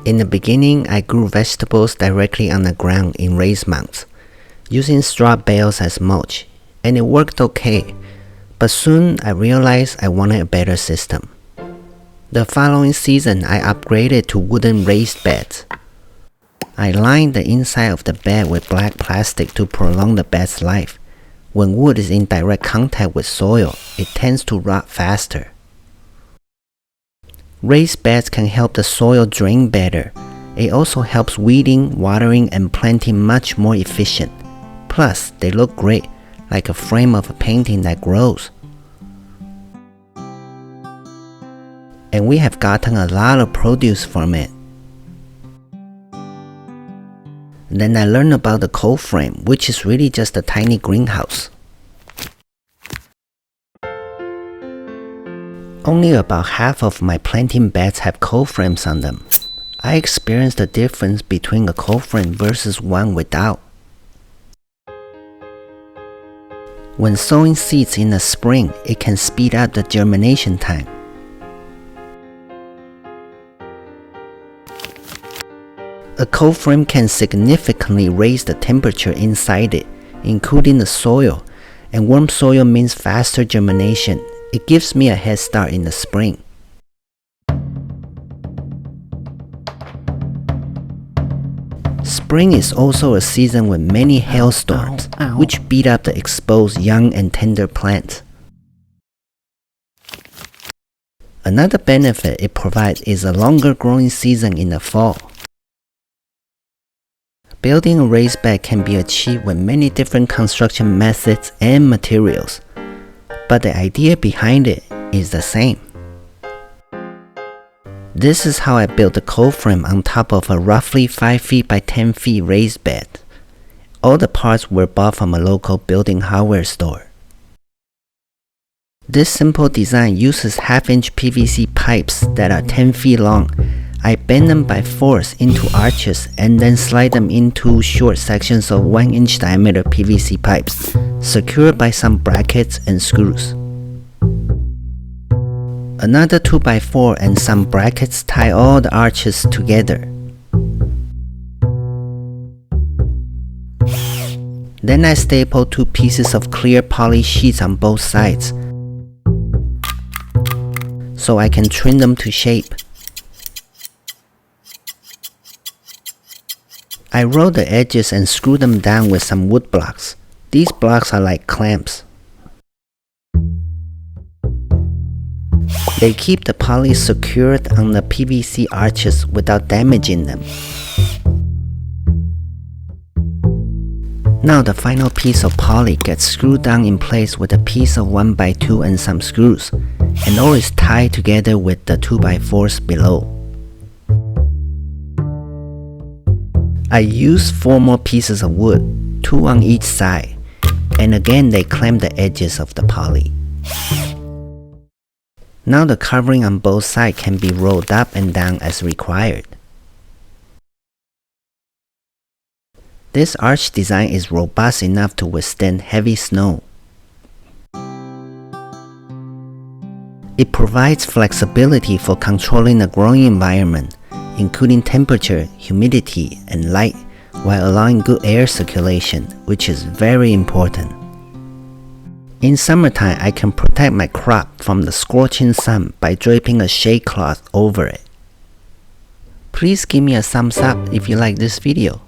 In the beginning, I grew vegetables directly on the ground in raised mounds, using straw bales as mulch, and it worked okay, but soon I realized I wanted a better system. The following season, I upgraded to wooden raised beds. I lined the inside of the bed with black plastic to prolong the bed's life. When wood is in direct contact with soil, it tends to rot faster. Raised beds can help the soil drain better. It also helps weeding, watering, and planting much more efficient. Plus, they look great, like a frame of a painting that grows. And we have gotten a lot of produce from it. Then I learned about the cold frame, which is really just a tiny greenhouse. Only about half of my planting beds have cold frames on them. I experienced the difference between a cold frame versus one without. When sowing seeds in the spring, it can speed up the germination time. A cold frame can significantly raise the temperature inside it, including the soil, and warm soil means faster germination. It gives me a head start in the spring. Spring is also a season with many hailstorms, which beat up the exposed young and tender plants. Another benefit it provides is a longer growing season in the fall. Building a raised bed can be achieved with many different construction methods and materials, but the idea behind it is the same. This is how I built the cold frame on top of a roughly 5 feet by 10 feet raised bed. All the parts were bought from a local building hardware store. This simple design uses half-inch PVC pipes that are 10 feet long. I bend them by force into arches and then slide them into short sections of 1-inch diameter PVC pipes, secured by some brackets and screws. Another 2x4 and some brackets tie all the arches together. Then I staple 2 pieces of clear poly sheets on both sides, so I can trim them to shape. I roll the edges and screw them down with some wood blocks. These blocks are like clamps. They keep the poly secured on the PVC arches without damaging them. Now the final piece of poly gets screwed down in place with a piece of 1x2 and some screws, and all is tied together with the 2x4s below. I used 4 more pieces of wood, 2 on each side, and again they clamp the edges of the poly. Now the covering on both sides can be rolled up and down as required. This arch design is robust enough to withstand heavy snow. It provides flexibility for controlling the growing environment, including temperature, humidity, and light, while allowing good air circulation, which is very important. In summertime, I can protect my crop from the scorching sun by draping a shade cloth over it. Please give me a thumbs up if you like this video.